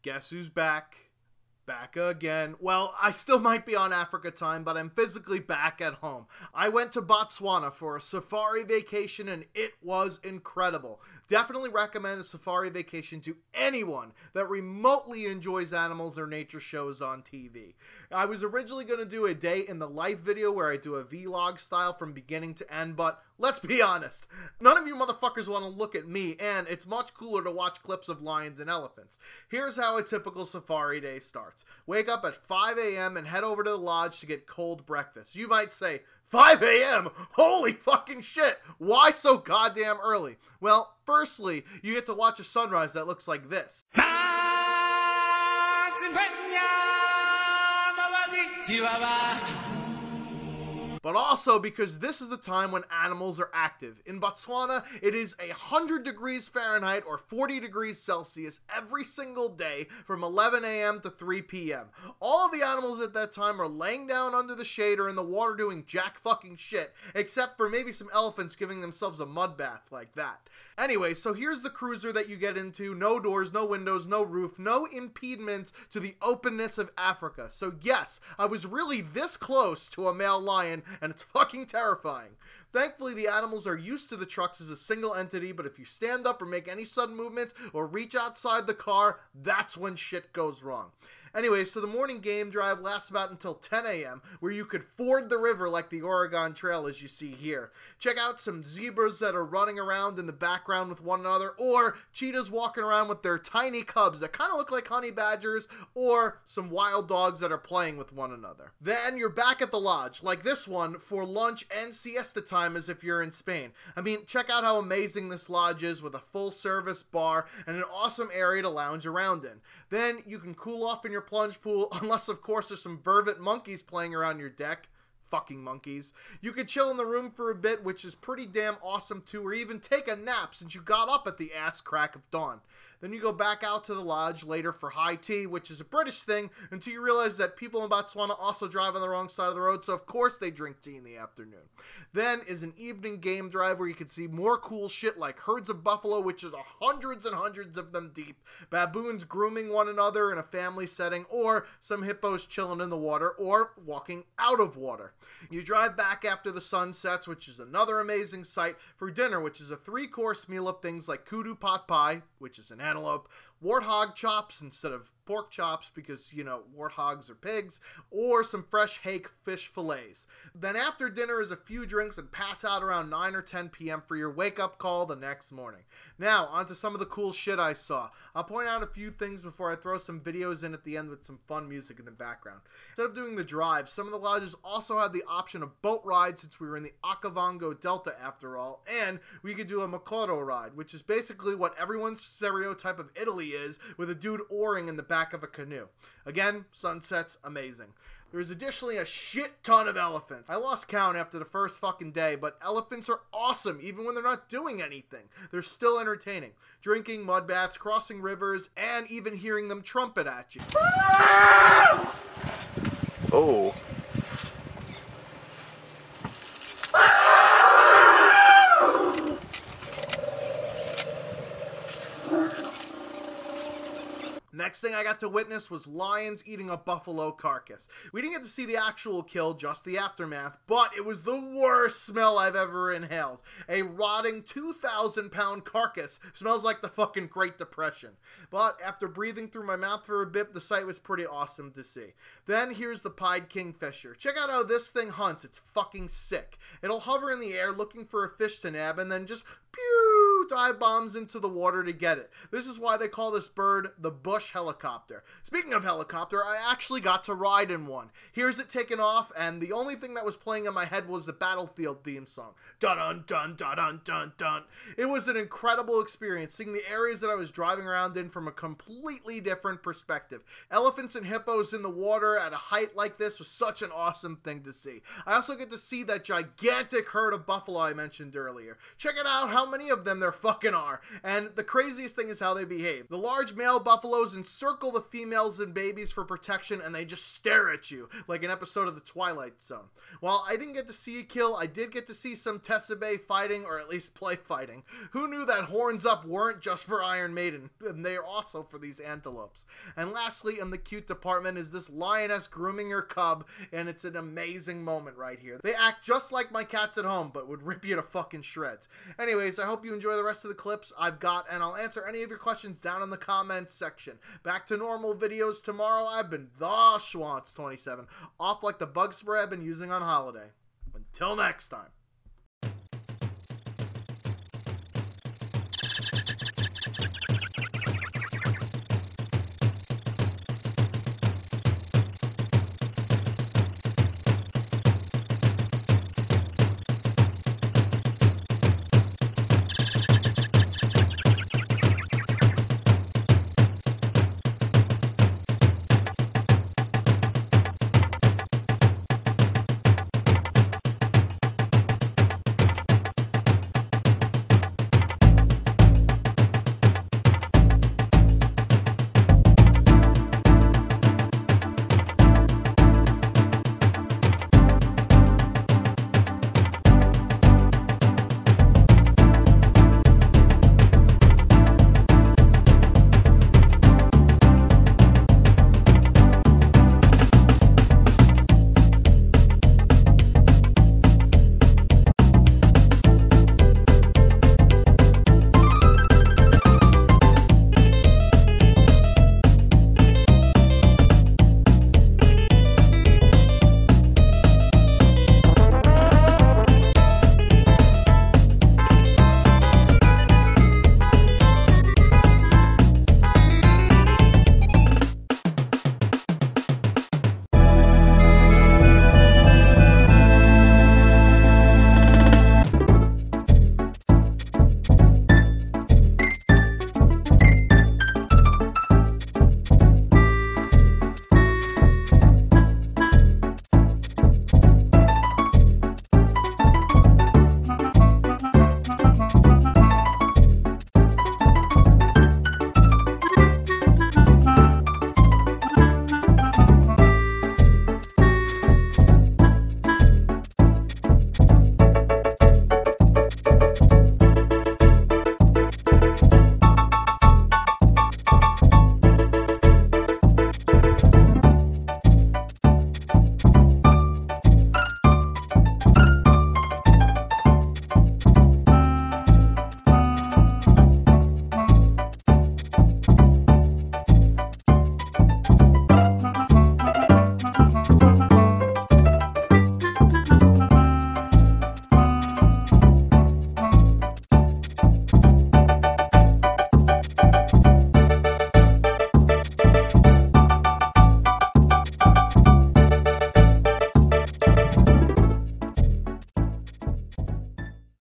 Guess who's back? Back again. Well, I still might be on Africa time, but I'm physically back at home. I went to Botswana for a safari vacation and it was incredible. Definitely recommend a safari vacation to anyone that remotely enjoys animals or nature shows on TV. I was originally going to do a day in the life video where I do a vlog style from beginning to end, but let's be honest, none of you motherfuckers want to look at me, and it's much cooler to watch clips of lions and elephants. Here's how a typical safari day starts. Wake up at 5 a.m. and head over to the lodge to get cold breakfast. You might say, 5 a.m.? Holy fucking shit! Why so goddamn early? Well, firstly, you get to watch a sunrise that looks like this. But also because this is the time when animals are active. In Botswana, it is 100 degrees Fahrenheit or 40 degrees Celsius every single day from 11 a.m. to 3 p.m. All of the animals at that time are laying down under the shade or in the water doing jack fucking shit, except for maybe some elephants giving themselves a mud bath like that. Anyway, so here's the cruiser that you get into. No doors, no windows, no roof, no impediments to the openness of Africa. So yes, I was really this close to a male lion, and it's fucking terrifying. Thankfully, the animals are used to the trucks as a single entity, but if you stand up or make any sudden movements or reach outside the car, that's when shit goes wrong. Anyway, so the morning game drive lasts about until 10 a.m., where you could ford the river like the Oregon Trail as you see here. Check out some zebras that are running around in the background with one another, or cheetahs walking around with their tiny cubs that kind of look like honey badgers, or some wild dogs that are playing with one another. Then you're back at the lodge, like this one, for lunch and siesta time as if you're in Spain. I mean, check out how amazing this lodge is with a full-service bar and an awesome area to lounge around in. Then you can cool off in your plunge pool, unless of course there's some vervet monkeys playing around your deck. Fucking monkeys. You could chill in the room for a bit, which is pretty damn awesome too, or even take a nap since you got up at the ass crack of dawn. Then you go back out to the lodge later for high tea, which is a British thing, until you realize that people in Botswana also drive on the wrong side of the road, so of course they drink tea in the afternoon. Then is an evening game drive where you can see more cool shit like herds of buffalo, which is hundreds and hundreds of them deep, baboons grooming one another in a family setting, or some hippos chilling in the water, or walking out of water. You drive back after the sun sets, which is another amazing sight, for dinner, which is a 3-course meal of things like kudu pot pie, which is an antelope, warthog chops instead of pork chops because, you know, warthogs are pigs, or some fresh hake fish fillets. Then after dinner is a few drinks and pass out around 9 or 10 p.m. for your wake-up call the next morning. Now, onto some of the cool shit I saw. I'll point out a few things before I throw some videos in at the end with some fun music in the background. Instead of doing the drive, some of the lodges also had the option of boat ride since we were in the Okavango Delta after all, and we could do a Makoro ride, which is basically what everyone's stereotype of Italy is, with a dude oaring in the back of a canoe. Again, sunsets amazing. There's additionally a shit ton of elephants. I lost count after the first fucking day, but elephants are awesome even when they're not doing anything. They're still entertaining. Drinking mud baths, crossing rivers, and even hearing them trumpet at you. Oh. Next thing I got to witness was lions eating a buffalo carcass. We didn't get to see the actual kill, just the aftermath, but it was the worst smell I've ever inhaled. A rotting 2,000-pound carcass smells like the fucking Great Depression. But after breathing through my mouth for a bit, the sight was pretty awesome to see. Then here's the pied kingfisher. Check out how this thing hunts. It's fucking sick. It'll hover in the air looking for a fish to nab and then just pew, dive bombs into the water to get it. This is why they call this bird the bush helicopter. Speaking of helicopter, I actually got to ride in one. Here's it taking off, and the only thing that was playing in my head was the Battlefield theme song. Dun dun dun dun dun dun. It was an incredible experience, seeing the areas that I was driving around in from a completely different perspective. Elephants and hippos in the water at a height like this was such an awesome thing to see. I also get to see that gigantic herd of buffalo I mentioned earlier. Check it out how many of them there fucking are. And the craziest thing is how they behave. The large male buffaloes encircle the females and babies for protection, and they just stare at you like an episode of The Twilight Zone. While I didn't get to see a kill, I did get to see some Tessabé fighting, or at least play fighting. Who knew that horns up weren't just for Iron Maiden, and they are also for these antelopes. And lastly, in the cute department is this lioness grooming her cub, and it's an amazing moment right here. They act just like my cats at home, but would rip you to fucking shreds. Anyways, I hope you enjoy the rest of the clips I've got, and I'll answer any of your questions down in the comments section. Back to normal videos tomorrow. I've been the Schwantz27, off like the bug spray I've been using on holiday. Until next time.